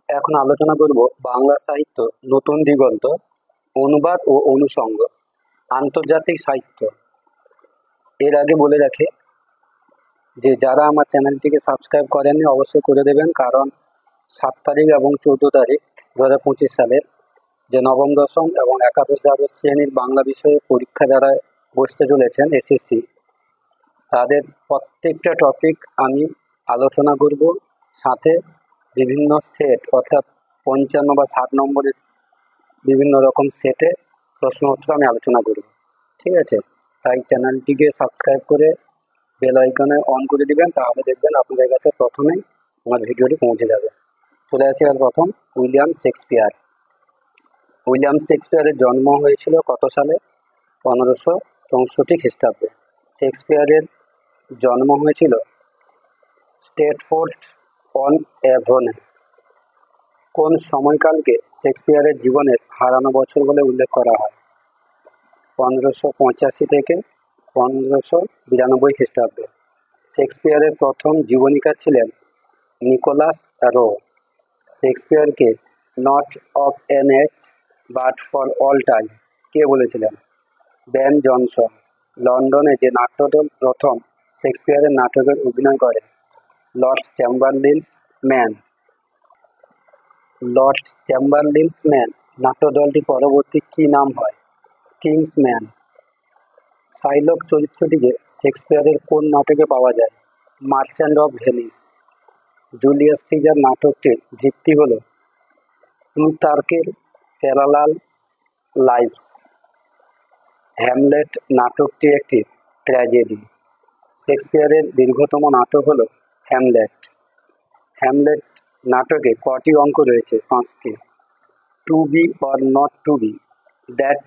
এখন আলোচনা করব বাংলা সাহিত্য নতুন দিগন্ত, অনুবাদ ও অনুষঙ্গ, আন্তর্জাতিক সাহিত্য। এর আগে বলে রাখি যে যারা আমার চ্যানেলটিকে সাবস্ক্রাইব করেননি অবশ্যই করে দেবেন, কারণ 7 তারিখ এবং 14 তারিখ 2025 সালের যে নবম দশম এবং একাদশ দ্বাদশ শ্রেণীর বাংলা বিষয়ে পরীক্ষা যারা বসতে চলেছেন এসএসসি, তাদের প্রত্যেকটা টপিক আমি আলোচনা করব, সাথে বিভিন্ন সেট অর্থাৎ 55 বা 60 নম্বরের বিভিন্ন রকম সেটে প্রশ্ন উত্তর আমি আলোচনা করব। ঠিক আছে, তাই চ্যানেলটিকে সাবস্ক্রাইব করে বেল আইকনে অন করে দিবেন, তাহলে দেখবেন আপনাদের কাছে প্রথমেই আমার ভিডিওটি পৌঁছে যাবে। চলে আসি আর প্রথম, উইলিয়াম শেক্সপিয়ার। উইলিয়াম শেক্সপিয়ারের জন্ম হয়েছিল কত সালে? 1564 খ্রিস্টাব্দে। শেক্সপিয়ারের জন্ম হয়েছিল স্ট্রেটফোর্ড অন অ্যাভনে। কোন সময়কালকে শেক্সপিয়ারের জীবনের হারানো বছর বলে উল্লেখ করা হয়? 1585 থেকে 1592 খ্রিস্টাব্দে। শেক্সপিয়ারের প্রথম জীবনীকার ছিলেন নিকোলাস রো। শেক্সপিয়ারকে not of an age but for all time কে বলেছিলেন? Ben Jonson. লন্ডনে যে নাট্যদল প্রথম শেক্সপিয়ারের নাটকের অভিনয় করে? Lord Chamberlain's man. Lord Chamberlain's man নাট্যদলটির পরবর্তী কী নাম হয়? Kings man. সাইলক চরিত্রটিকে শেক্সপিয়ারের কোন নাটকে পাওয়া যায়? Merchant of Venice. Julius Caesar নাটকটির ভিত্তি হল প্লুটার্কের প্যারালাল লাইভস। হ্যামলেট নাটকটি একটি ট্র্যাজেডি। শেক্সপিয়ারের দীর্ঘতম নাটক হল হ্যামলেট। হ্যামলেট নাটকে কটি অঙ্ক রয়েছে? 5টি। To be or not to be, that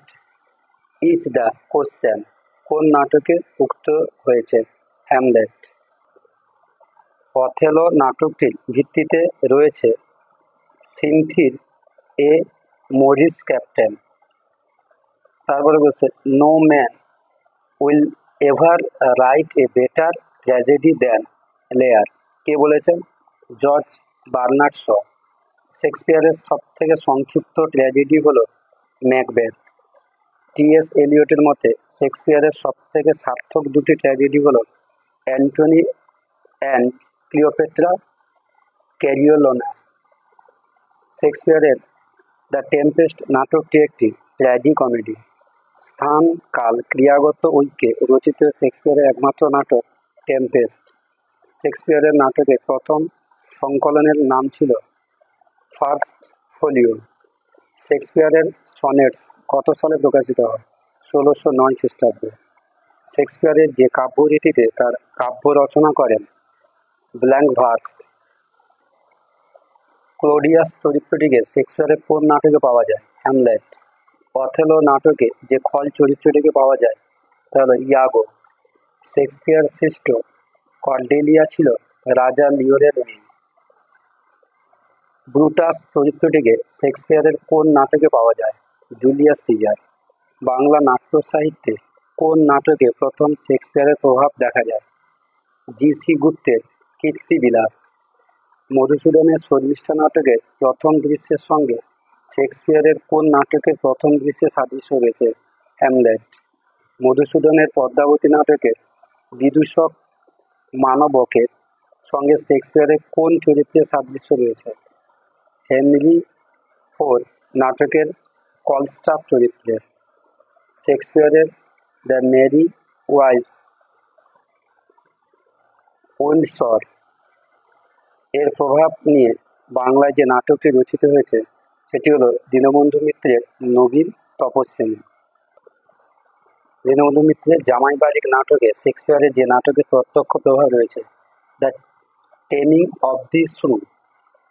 is the question কোন নাটকে উক্ত হয়েছে? হ্যামলেট। অথেলো নাটকটির ভিত্তিতে রয়েছে সিনথির এ মরিস ক্যাপ্টেন। তারপরে বলছে no man will ever write a better tragedy than Lear কে বলেছেন? George Bernard Shaw. শেক্সপিয়ারের সবথেকে সংক্ষিপ্ত ট্র্যাজেডি হলো ম্যাকবেথ। টি.এস. এলিয়টের মতে শেক্সপিয়ারের সবথেকে সার্থক দুটি ট্র্যাজেডি হলো অ্যান্টনি অ্যান্ড ক্লিওপেট্রা ক্যারিওলনাস। শেক্সপিয়ারের দ্য টেম্পেস্ট নাটকটি একটি ট্র্যাজিকমেডি। স্থান কাল ক্রিয়াগত ঐক্যে রচিত শেক্সপিয়ারের একমাত্র নাটক টেম্পেস্ট। শেক্সপিয়ারের নাটকের প্রথম সংকলনের নাম ছিল ফার্স্ট ফোলিও। শেক্সপিয়ারের সনেটস কত সালে প্রকাশিত হয়? 1609 খ্রিস্টাব্দে। শেক্সপিয়ারের যে কাব্যরীতিতে তার কাব্য রচনা করেন ব্ল্যাঙ্ক ভার্স। ক্লোডিয়াস চরিত্রটিকে শেক্সপিয়ারের কোন নাটকে পাওয়া যায়? হ্যামলেট। অথেলো নাটকে যে খল চরিত্রটিকে পাওয়া যায় তা হলো ইয়াগো। শেক্সপিয়ার সৃষ্ট কর্ডেলিয়া ছিল রাজা লিওরের মেয়ে। ব্রুটাস চরিত্রটিকে শেক্সপিয়ারের কোন নাটকে পাওয়া যায়? Julius caesar. বাংলা নাট্য সাহিত্যে কোন নাটকে প্রথম শেক্সপিয়ারের প্রভাব দেখা যায়? জি.সি. গুপ্তের কীর্তিবিলাস। মধুসূদনের শর্মিষ্ঠা নাটকের প্রথম দৃশ্যের সঙ্গে শেক্সপিয়ারের কোন নাটকের প্রথম দৃশ্যের সাদৃশ্য রয়েছে? হ্যামলেট। মধুসূদনের পদ্মাবতী নাটকের বিদূষক মানবকের সঙ্গে শেক্সপিয়ারের কোন চরিত্রের সাদৃশ্য রয়েছে? হেনরি ফোর নাটকের কলস্টাফ চরিত্রের। শেক্সপিয়ারের দ্য মেরি ওয়াইফস উইন্ডসর এর প্রভাব নিয়ে বাংলায় যে নাটকটি রচিত হয়েছে সেটি হলো দীনবন্ধু মিত্রের নবীন তপস্বিনী। দীনবন্ধু মিত্রের জামাই বাড়ি নাটকে শেক্সপিয়ারের যে নাটকের প্রত্যক্ষ প্রভাব রয়েছে? The Taming of the Shrew.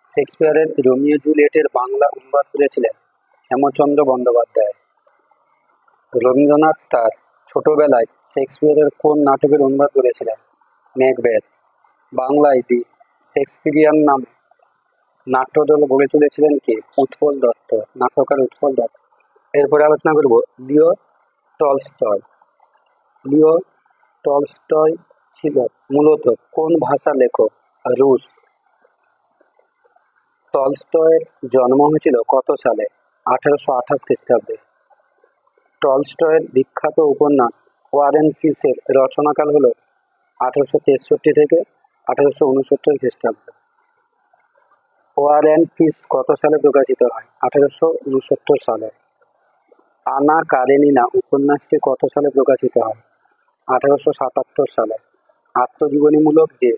শেক্সপিয়ারের রোমিও জুলিয়েটের বাংলা অনুবাদ করেছিলেন হেমচন্দ্র বন্দ্যোপাধ্যায়। রবীন্দ্রনাথ তার ছোটবেলায় শেক্সপিয়ারের কোন নাটকের অনুবাদ করেছিলেন? ম্যাকবেথ। বাংলায় দি শেক্সপিয়ারিয়ান নামে নাট্যদল গড়ে তুলেছিলেন কে? উৎপল দত্ত, নাট্যকার উৎপল দত্ত। এরপরে আলোচনা করব লিও টলস্টয়। লিও টলস্টয় ছিল মূলত কোন ভাষার লেখক? রুশ। টলস্টয়ের জন্ম হয়েছিল কত সালে? 1828 খ্রিস্টাব্দে। টলস্টয়ের বিখ্যাত উপন্যাস ওয়ার অ্যান্ড পিসের রচনাকাল হল 1863 থেকে 1869 খ্রিস্টাব্দ। ওয়ার অ্যান্ড পিস কত সালে প্রকাশিত হয়? 1869 সালে। আনা কারেনিনা উপন্যাসটি কত সালে প্রকাশিত হয়? 1877 সালে। আত্মজীবনীমূলক যে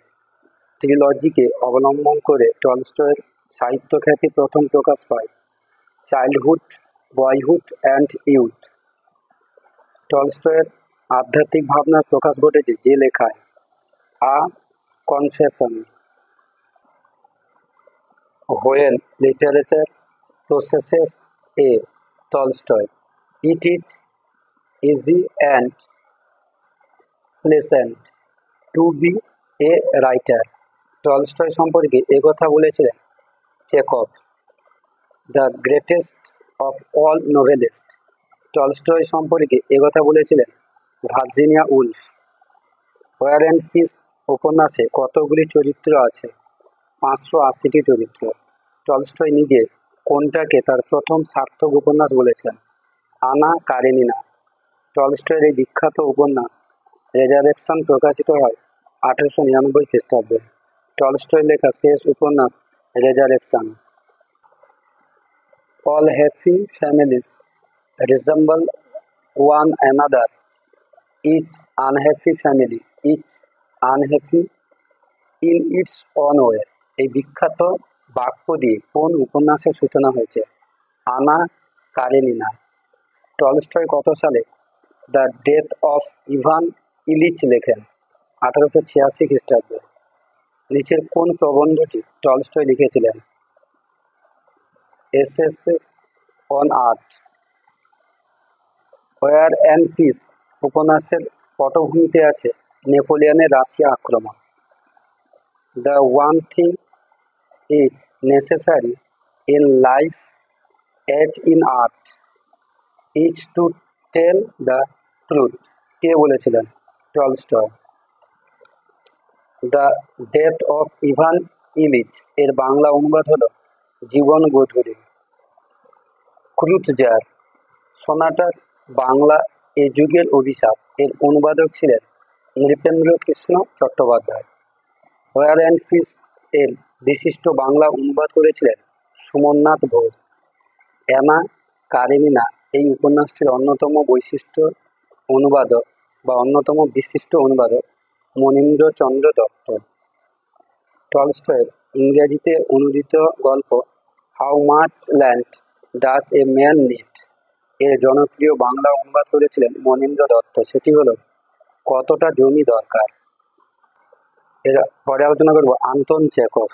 ট্রিলজিকে অবলম্বন করে টলস্টয়ের সাহিত্য খ্যাতি প্রথম প্রকাশ পায়, চাইল্ডহুড, বয়হুড অ্যান্ড ইউথ। টলস্টয়ের আধ্যাত্মিক ভাবনার প্রকাশ ঘটেছে যে লেখায় আ confession. When literature possesses a Tolstoy, it is easy and pleasant to be a writer. Tolstoy সম্পর্কে একথা বলেছিলেন Chekhov, the greatest of all novelist. Tolstoy সম্পর্কে একথা বলেছিলেন Virginia Woolf. War and Peace উপন্যাসে কতগুলি চরিত্র আছে? 580টি চরিত্র। টলস্টয় নিজে কোনটাকে তার প্রথম সার্থক উপন্যাস বলেছেন? আনা কারেনিনা। টলস্টয়ের এই বিখ্যাত উপন্যাস রেজারেকশন প্রকাশিত হয় 1899 খ্রিস্টাব্দে। টলস্টয় লেখা শেষ উপন্যাস resurrection. All happy families resemble one another. Each unhappy family is unhappy in its own way. এই বিখ্যাত বাক্য দিয়ে কোন উপন্যাসের সূচনা হয়েছে? আনা কারেনিনা। টলস্টয় কত সালে the Death of Ivan Ilyich লেখেন? 1886 খ্রিস্টাব্দে। নিচের কোন প্রবন্ধটি টলস্টয় লিখেছিলেন? এসএসএস on Earth. War and Peace উপন্যাসের পটভূমিতে আছে নেপোলিয়নের রাশিয়া আক্রমণ। The one thing is necessary in life as in art is to tell the truth. কে বলেছিলেন? Tolstoy. The Death of Ivan Ilyich এর বাংলা অনুবাদ হল জীবন গধূলি। ক্রুৎজার সোনাটার বাংলা এ যুগের অভিশাপ এর অনুবাদক ছিলেন নৃপেন্দ্রকৃষ্ণ চট্টোপাধ্যায়। ওয়ার অ্যান্ড পিস এর বিশিষ্ট বাংলা অনুবাদ করেছিলেন সুমননাথ ঘোষ। অ্যানা কারেনিনা এই উপন্যাসটির অন্যতম বিশিষ্ট অনুবাদক মনীন্দ্রচন্দ্র দত্ত। টলস্টয়ের ইংরেজিতে অনুদিত গল্প how much land Dutch a man need এর জনপ্রিয় বাংলা অনুবাদ করেছিলেন মনীন্দ্র দত্ত। সেটি হলো কতটা জমি দরকার। এর পরে আলোচনা করব আন্তন চেকভ।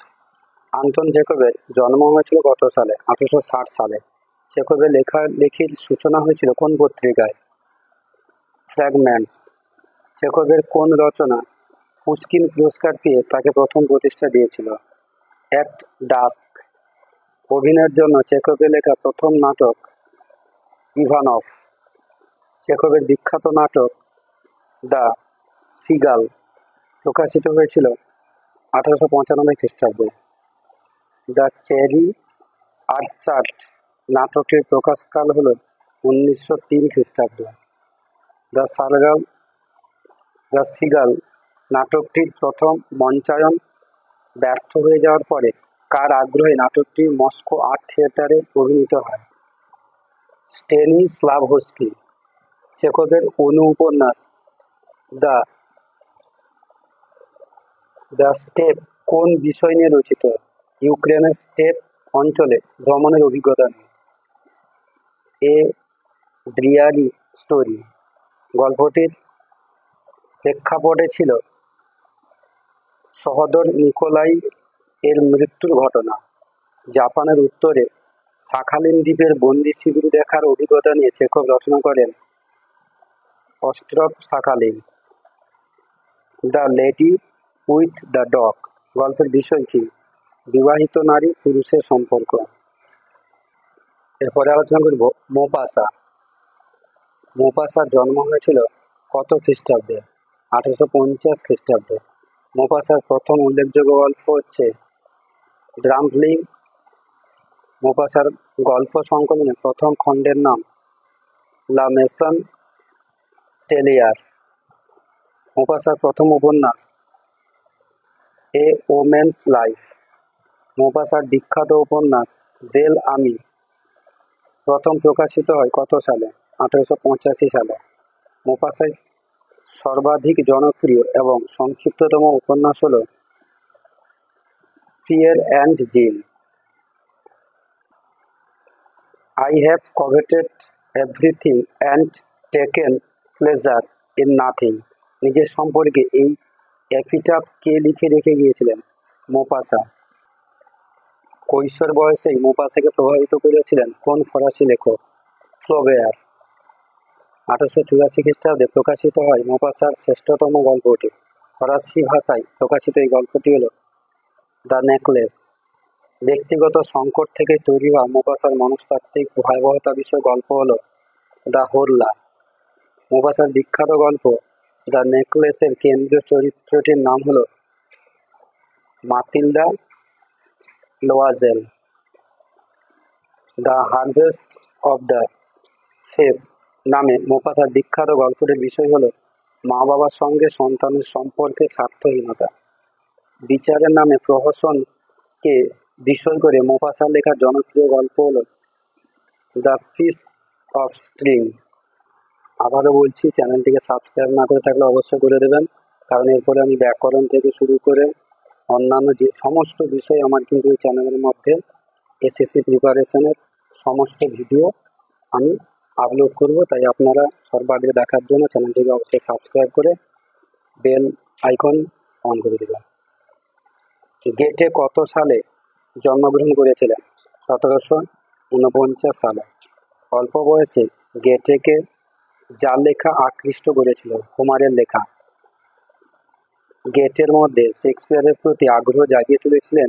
আন্তন চেকভের জন্ম হয়েছিল কত সালে? 1860 সালে। চেকভের লেখালেখির সূচনা হয়েছিল কোন পত্রিকায়? ফ্র্যাগমেন্টস। চেকভের কোন রচনা পুশকিন পুরস্কার পেয়ে তাকে প্রথম প্রতিষ্ঠা দিয়েছিল? At dusk. অভিনয়ের জন্য চেকভের লেখা প্রথম নাটক ইভানভ। চেকভের বিখ্যাত নাটক দ্য সিগাল প্রকাশিত হয়েছিল 1895 খ্রিস্টাব্দে। দ্য চেরি আর্চার্ড নাটকটির প্রকাশকাল হল 1903 খ্রিস্টাব্দ। দ্য সিগাল নাটকটির প্রথম মঞ্চায়ন ব্যর্থ হয়ে যাওয়ার পরে কার আগ্রহে নাটকটি মস্কো আর্ট থিয়েটারে অভিনীত হয়? স্টেনিস্লাভস্কি। চেকভের উপন্যাস দ্য স্টেপ কোন বিষয় নিয়ে রচিত? ইউক্রেনের স্টেপ অঞ্চলে ভ্রমণের অভিজ্ঞতা নিয়ে। এ ড্রিয়ারি স্টোরি গল্পটির প্রেক্ষাপটে ছিল সহোদর নিকোলাই এর মৃত্যুর ঘটনা। জাপানের উত্তরে শাখালিন দ্বীপের বন্দি শিবির দেখার অভিজ্ঞতা নিয়ে চেকভ রচনা করেন Ostrov Sakhalin. The Lady with the Dog গল্পের বিষয় কি? বিবাহিত নারী পুরুষের সম্পর্ক। এরপরে আলোচনা করব মোপাসা। মোপাসার জন্ম হয়েছিল কত খ্রিস্টাব্দে? 1850 খ্রিস্টাব্দে। মোপাসার প্রথম উল্লেখযোগ্য গল্প হচ্ছে ড্রাম্পলিং মোপাসার গল্প সংকলনের প্রথম খণ্ডের নাম লা মেসন টেলিয়ার। মোপাসার প্রথম উপন্যাস এ ওমেন্স লাইফ। মোপাসার বিখ্যাত উপন্যাস বেল আমি প্রথম প্রকাশিত হয় কত সালে? 1885 সালে। মোপাসার সর্বাধিক জনপ্রিয় এবং সংক্ষিপ্ততম উপন্যাস হল Pierre and zeal. I have coveted everything and taken pleasure in nothing। নিজের সম্পর্কে এই এপিটাফ কে লিখে রেখে গিয়েছিলেন? মোপাসা। কৈশোর বয়সেই মোপাসাকে প্রভাবিত করেছিলেন কোন ফরাসি লেখক? ফ্লোবেয়ার। 1884 খ্রিস্টাব্দে প্রকাশিত হয় মোপাসার শ্রেষ্ঠতম গল্পটি। ফরাসি ভাষায় প্রকাশিত এই গল্পটি হল দ্য নেকলেস। ব্যক্তিগত সংকট থেকে তৈরি হওয়া মোপাসার মনস্তাত্ত্বিক ভয়াবহতা বিষয়ক গল্প হল দ্য হোরলা। মোপাসার বিখ্যাত গল্প দ্য নেকলেসের কেন্দ্রীয় চরিত্রটির নাম হল মাতিল্ডা লোয়াজেল। দ্য হারভেস্ট অব দ্য ফেবস নামে মোপাসার বিখ্যাত গল্পটির বিষয় হল মা বাবার সঙ্গে সন্তানের সম্পর্কে স্বার্থহীনতা। বিচারের নামে প্রহসনকে বিষয় করে মোপাসার লেখা জনপ্রিয় গল্প হল দ্য পিস অফ স্ট্রিং। আবারও বলছি, চ্যানেলটিকে সাবস্ক্রাইব না করে থাকলে অবশ্যই করে দেবেন, কারণ এরপরে আমি ব্যাকরণ থেকে শুরু করে অন্যান্য যে সমস্ত বিষয় আমার কিন্তু এই চ্যানেলের মধ্যে এসএসসি প্রিপারেশনের সমস্ত ভিডিও আমি আপলোড করব। তাই আপনারা সর্বাগ্রে দেখার জন্য চ্যানেলটিকে অবশ্যই সাবস্ক্রাইব করে বেল আইকন অন করে দেবেন। গেটে কত সালে জন্মগ্রহণ করেছিলেন? 1749 সালে। অল্প বয়সে গেটেকে যার লেখা আকৃষ্ট করেছিল? হোমারের লেখা। গেটের মধ্যে শেক্সপিয়ারের প্রতি আগ্রহ জাগিয়ে তুলেছিলেন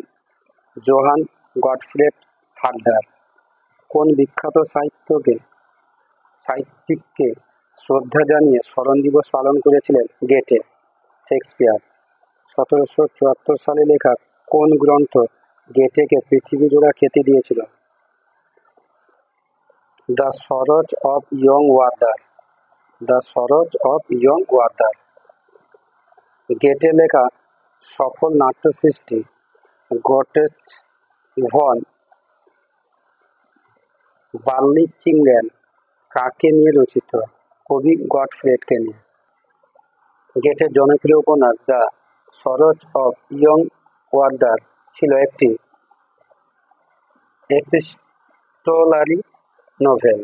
জোহান গটফ্রেড হার্ডার। কোন বিখ্যাত সাহিত্যিককে শ্রদ্ধা জানিয়ে স্মরণ দিবস পালন করেছিলেন গেটে? শেক্সপিয়ার। 1774 সালে লেখা কোন গ্রন্থ গেটেকে পৃথিবীজোড়া খ্যাতি দিয়েছিল? The Sorrows of Young Werther. The Sorrows of Young Werther. Goethe লেখা সফল নাট্যসৃষ্টি গটেট ভন ভার্লিচিঙ্গেন কাকে নিয়ে রচিত? কবি গটফ্রেডকে নিয়ে। গেটের জনপ্রিয় উপন্যাস দ্য সরোজ অফ ইয়ং ওয়ার্দার ছিল একটি এপিস্টোলারি নোভেল।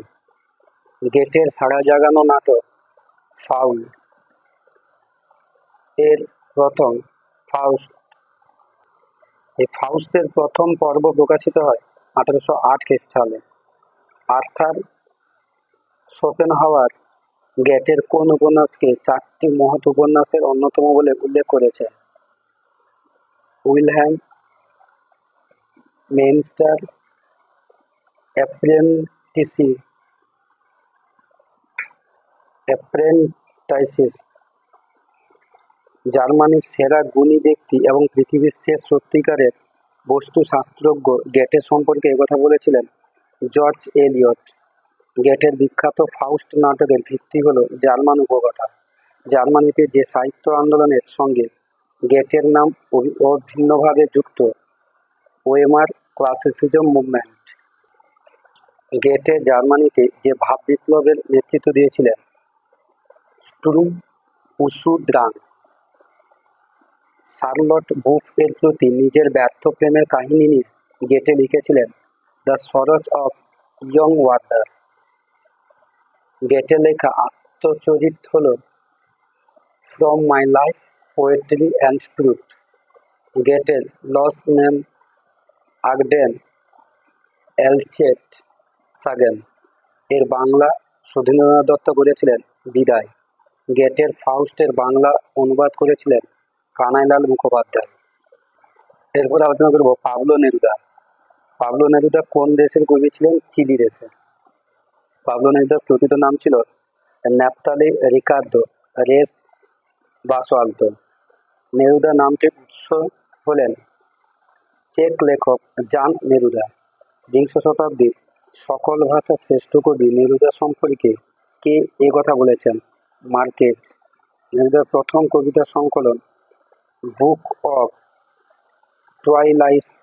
গেটের সাড়া জাগানো নাটক ফাউল এর প্রথম ফাউস্টের প্রথম পর্ব প্রকাশিত হয় 1808 খ্রিস্টাব্দে। আর্থার শোপেনহাওয়ার গেটের কোন উপন্যাসকে 4টি মহৎ উপন্যাসের অন্যতম বলে উল্লেখ করেছে? উইলহেম মেইনস্টার অ্যাপ্রেন্টাইসিস। জার্মানির সেরা গুণী ব্যক্তি এবং পৃথিবীর শেষ সত্যিকারের বস্তুশাস্ত্রজ্ঞ গেটের সম্পর্কে একথা বলেছিলেন জর্জ এলিয়ট। গেটের বিখ্যাত ফাউস্ট নাটকের ভিত্তি হল জার্মান উপকথা। জার্মানিতে যে সাহিত্য আন্দোলনের সঙ্গে গেটের নাম অভিন্নভাবে যুক্ত ওয়েমার ক্লাসিসিজম মুভমেন্ট। গেটে জার্মানিতে যে ভাব বিপ্লবের নেতৃত্ব দিয়েছিলেন? স্টুর্ম উসুড্রাং। শার্লট বুফ এর প্রতি নিজের ব্যর্থ প্রেমের কাহিনী নিয়ে গেটে লিখেছিলেন the Sorrows of Young Werther. Goethe লেখা আত্মচরিত হল from my life poetry and truth. গেটের লস নেম আগডেন এলচেট সাগেন এর বাংলা সুধীন্দ্রনাথ দত্ত করেছিলেন বিদায়। গেটের ফাউস্টের বাংলা অনুবাদ করেছিলেন কানাইলাল মুখোপাধ্যায়। এরপর আলোচনা করব পাবলো নেরুদা। পাবলো নেরুদা কোন দেশের কবি ছিলেন? চিলি দেশের। পাবলো নেরুদার প্রকৃত নাম ছিল ন্যাফতালি রিকার্দো রেস বাসোয়ালতো। নেরুদা নামটির উৎস হলেন চেক লেখক জান নেরুদা। বিংশ শতাব্দীর সকল ভাষার শ্রেষ্ঠ কবি নেরুদা সম্পর্কে কে এ কথা বলেছেন? মার্কেজ। নেরুদার প্রথম কবিতা সংকলন বুক অফ টুয়াইলাইটস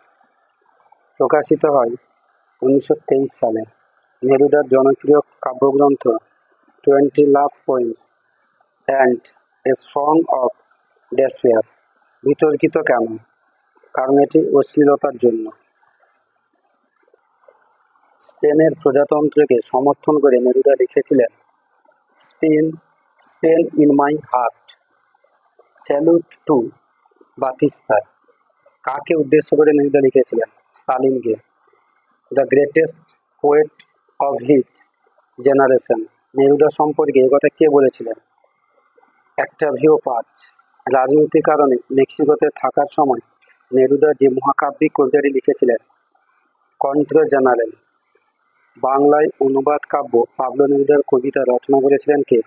প্রকাশিত হয় 1923 সালে। নেরুদার জনপ্রিয় কাব্যগ্রন্থ 20 Love Poems and a Song of Despair বিতর্কিত কেন? কারণ এটি অশ্লীলতার জন্য। স্পেনের প্রজাতন্ত্রকে সমর্থন করে নেরুদা লিখেছিলেন Spain Spain in my heart, salute to Batista. কাকে উদ্দেশ্য করে নেরুদা লিখেছিলেন? স্টালিনকে। The greatest poet of his generation. Neruda সম্পর্কে এ কথা কে বলেছিলেন? Octavio Paz. রাজনৈতিক কারণে মেক্সিকোতে থাকার সময় নেরুদা যে মহাকাব্যিক কবিতাটি লিখেছিলেন কন্ট্র জেনারেল, বাংলায় অনুবাদ কাব্য পাবলো নেরুদার কবিতা রচনা করেছিলেন কে?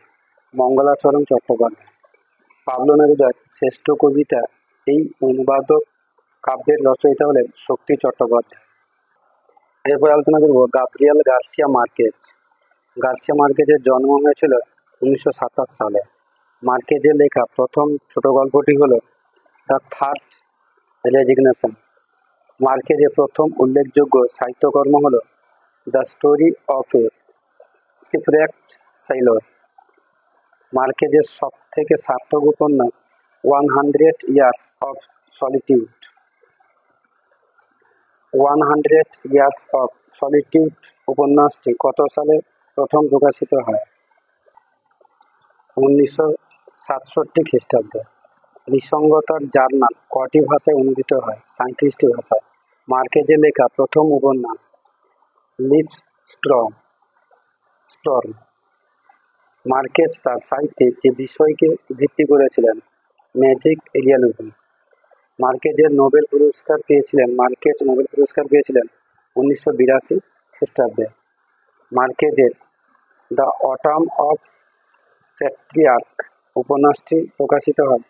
মঙ্গলাচরণ চট্টোপাধ্যায়। পাবলো নেরুদার শ্রেষ্ঠ কবিতা এই অনুবাদক কাব্যের রচয়িতা হলেন শক্তি চট্টোপাধ্যায়। এরপর আলোচনা করব গাব্রিয়েল গার্সিয়া মার্কেজ। গার্সিয়া মার্কেজের জন্ম হয়েছিল 1927 সালে। মার্কেজের লেখা প্রথম ছোট গল্পটি হল দ্য থার্ড রেজিগনেশন। মার্কেজের প্রথম উল্লেখযোগ্য সাহিত্যকর্ম হল the Story of a Shipwrecked Sailor. মার্কেজের সবথেকে সার্থক উপন্যাস 100 Years of Solitude. 100 Years of Solitude উপন্যাসটি কত সালে প্রথম প্রকাশিত হয়? 1967 খ্রিস্টাব্দে। নিঃসঙ্গতার জার্নাল কটি ভাষায় অনুদিত হয়? 37টি ভাষায়। মার্কেজের লেখা প্রথম উপন্যাস লিভ স্টর্ম। মার্কেজ তার সাহিত্যে যে বিষয়কে ভিত্তি করেছিলেন ম্যাজিক রিয়ালিজম। মার্কেজ নোবেল পুরস্কার পেয়েছিলেন 1982 খ্রিস্টাব্দে। মার্কেজের দ্য অটাম অফ প্যাট্রিয়ার্ক উপন্যাসটি প্রকাশিত হয়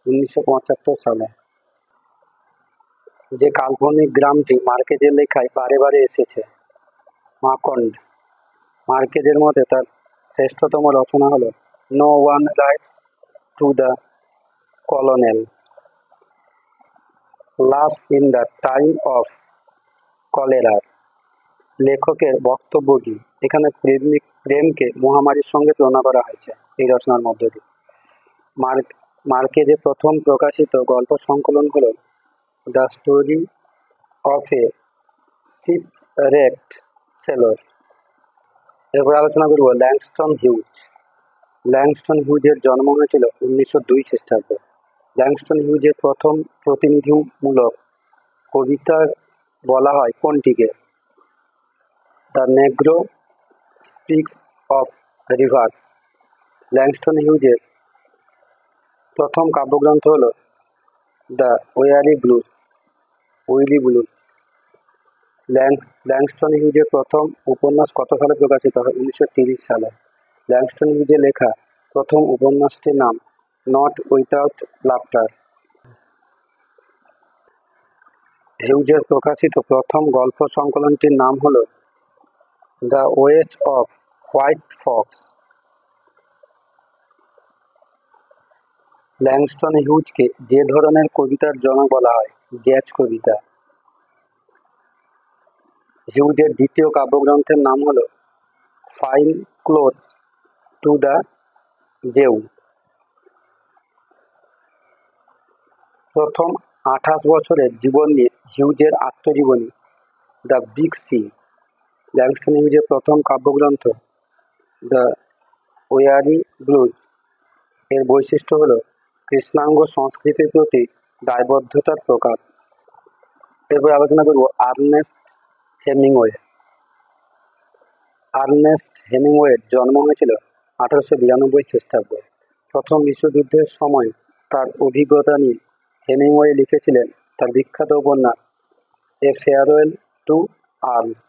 1975 সালে। যে কাল্পনিক গ্রামটি মার্কেজের লেখায় বারে বারে এসেছে মাকন্ড। মার্কেজের মতে তার শ্রেষ্ঠতম রচনা হল No One Writes to the Colonel. Love in the Time of কলেরার। লেখকের বক্তব্য কি? এখানে প্রেমকে মহামারীর সঙ্গে তুলনা করা হয়েছে এই রচনার মধ্য দিয়ে। মার্কেজের প্রথম প্রকাশিত গল্প সংকলন হল the Story of a শিপরেকড Sailor. এরপর আলোচনা করব ল্যাংস্টন হিউজ। ল্যাংস্টন হিউজের জন্ম হয়েছিল 1902 খ্রিস্টাব্দে। ল্যাংস্টন হিউজের প্রথম প্রতিনিধিমূলক কবিতা বলা হয় কোনটিকে? The Negro Speaks of Rivers. Langston হিউজের প্রথম কাব্যগ্রন্থ হল দ্য উইলি ব্লুজ। ল্যাংস্টন হিউজের প্রথম উপন্যাস কত সালে প্রকাশিত হয়? 1930 সালে। ল্যাংস্টন হিউজের লেখা প্রথম উপন্যাসটির নাম নট উইথাউট লাফটার। হিউজের প্রকাশিত প্রথম গল্প সংকলনটির নাম হল the Ways of White Folks. Langston হিউজকে যে ধরনের কবিতার জনক বলা হয়? জ্যাজ কবিতা। হিউজের দ্বিতীয় কাব্যগ্রন্থের নাম হল ফাইন ক্লোথস টু দ্য জেউ। প্রথম 28 বছরের জীবন নিয়ে হিউজের আত্মজীবনী দ্য বিগ সি। ল্যাংস্টন হিউজের প্রথম কাব্যগ্রন্থ দ্য ওয়ারি ব্লুজ এর বৈশিষ্ট্য হল কৃষ্ণাঙ্গ সংস্কৃতির প্রতি দায়বদ্ধতার প্রকাশ। এরপর আলোচনা করব আর্নেস্ট হেমিংওয়ে। আর্নেস্ট হেমিংওয়ের জন্ম হয়েছিল 1892 খ্রিস্টাব্দে। প্রথম বিশ্বযুদ্ধের সময় তার অভিজ্ঞতা নিয়ে হেমিংওয়ে লিখেছিলেন তার বিখ্যাত উপন্যাস a farewell to arms.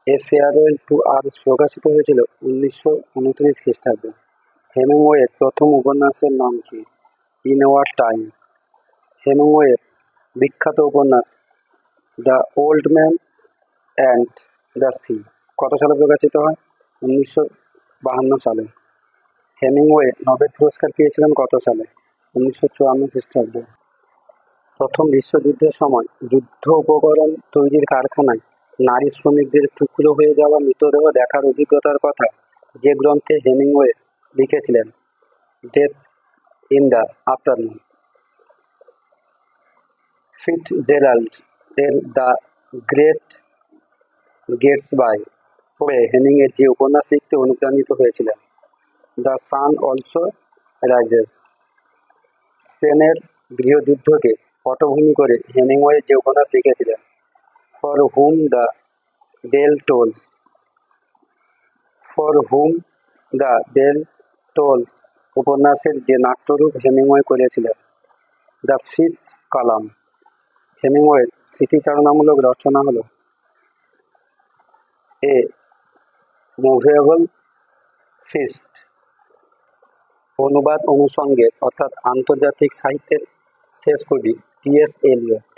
A farewell to arms প্রকাশিত হয়েছিল 1929 খ্রিস্টাব্দে। হেমিংওয়ের প্রথম উপন্যাসের নাম কি? In our time. হেমিংওয়ের বিখ্যাত উপন্যাস the old man and the sea কত সালে প্রকাশিত হয়? 1952 সালে। হেমিংওয়ে নোবেল পুরস্কার পেয়েছিলেন কত সালে? 1954 খ্রিস্টাব্দে। প্রথম বিশ্বযুদ্ধের সময় যুদ্ধ উপকরণ তৈরির কারখানায় নারী শ্রমিকদের টুকরো হয়ে যাওয়া মৃতদেহ দেখার অভিজ্ঞতার কথা যে গ্রন্থে হেমিংওয়ে লিখেছিলেন, death in the afternoon. Fitzgerald এর দ্য গ্রেট গেটসবাই পড়ে হেমিংওয়ে যে উপন্যাস লিখতে অনুপ্রাণিত হয়েছিলেন, দ্য সান অলসো রাইজেস। স্পেনের গৃহযুদ্ধকে পটভূমি করে হেমিংওয়ে যে উপন্যাস লিখেছিলেন, for whom the bell tolls. For whom the bell tolls উপন্যাসের যে নাট্যরূপ হেমিংওয়ে করেছিলেন, দ্য ফিফথ কলাম। হেমিংওয়ের স্মৃতিচারণামূলক রচনা হল এ মুভেবল ফিস্ট। অনুবাদ অনুষঙ্গের অর্থাৎ আন্তর্জাতিক সাহিত্যের শেষ কবি টি.এস. এলিয়ট।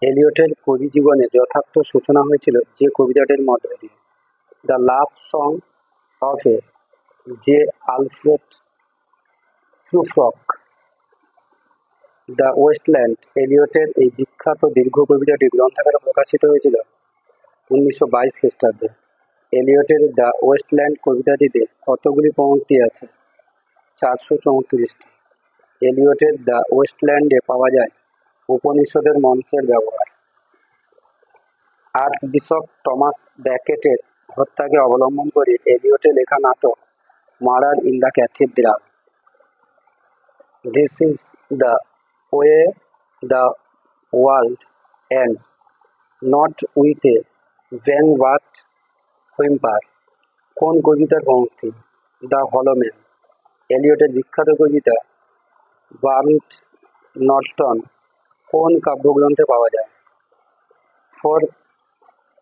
এলিয়টের কবি জীবনের যথার্থ সূচনা হয়েছিল যে কবিতাটির মধ্য দিয়ে, the Love Song of a J Alfred Prufrock. The Waste Land এলিয়টের এই বিখ্যাত দীর্ঘ কবিতাটি গ্রন্থাকারে প্রকাশিত হয়েছিল 1922 খ্রিস্টাব্দে। এলিয়টের দ্য ওয়েস্টল্যান্ড কবিতাটিতে কতগুলি পংক্তি আছে? 434টি। এলিয়টের দ্য ওয়েস্টল্যান্ডে পাওয়া যায় উপনিষদের মন্ত্রের ব্যবহার। আর্চবিশপ টমাস ব্যাকেটের হত্যাকে অবলম্বন করে এলিয়টের লেখা নাটক Murder in the Cathedral. This is the way the world ends, not with a bang but whimper কোন কবিতার পংক্তি? দ্য হলো ম্যান। এলিয়টের বিখ্যাত কবিতা বার্নড নর্টন কোন কাব্যগ্রন্থে পাওয়া যায়? Four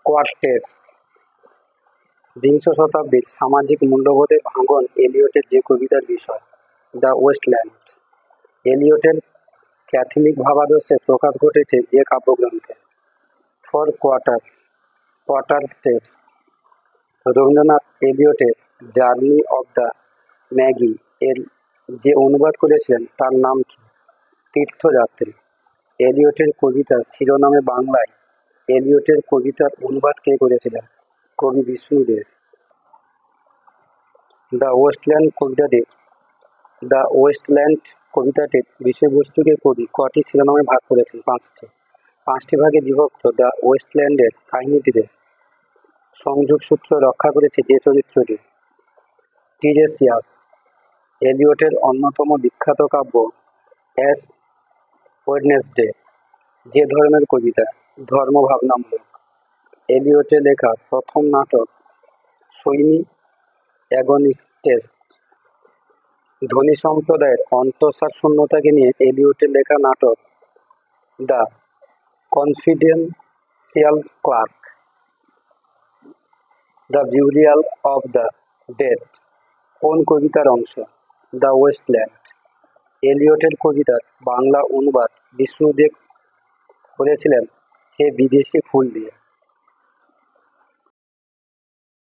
Quartets. বিংশ শতাব্দীর সামাজিক মূল্যবোধের ভাঙন এলিয়টের যে কবিতার বিষয়, দ্য ওয়েস্টল্যান্ড। এলিয়টের ক্যাথলিক ভাবাদর্শের প্রকাশ ঘটেছে যে কাব্যগ্রন্থে, ফোর কোয়ার্টারটেটস। রবীন্দ্রনাথ এলিয়টের জার্নি অব দ্য ম্যাগি এর যে অনুবাদ করেছিলেন তার নাম কি? তীর্থযাত্রী। এলিয়টের কবিতার শিরোনামে বাংলায় এলিয়টের কবিতার অনুবাদ কে করেছিলেন? কবি বিষ্ণুদেব। দ্য ওয়েস্টল্যান্ড কবিতাটির বিষয়বস্তুকে কবি কটি শিরোনামে ভাগ করেছেন? 5টি ভাগে বিভক্ত দ্য ওয়েস্টল্যান্ডের কাহিনীটিতে সংযোগ সূত্র রক্ষা করেছে যে চরিত্রটি, টিরেসিয়াস। এলিয়টের অন্যতম বিখ্যাত কাব্য অ্যাশ ওয়েডনেসডে যে ধরনের কবিতা? ধর্মভাবনামূলক। এলিয়টের লেখা প্রথম নাটক সুইনি অ্যাগনিস্টেস। ধনী সম্প্রদায়ের অন্তঃসার শূন্যতাকে নিয়ে এলিয়টের লেখা নাটক the confidential clerk. The burial of the dead কোন কবিতার অংশ? The Waste Land. এলিয়টের কবিতার বাংলা অনুবাদ বিষ্ণুদেব করেছিলেন হে বিদেশি ফুল দিয়ে।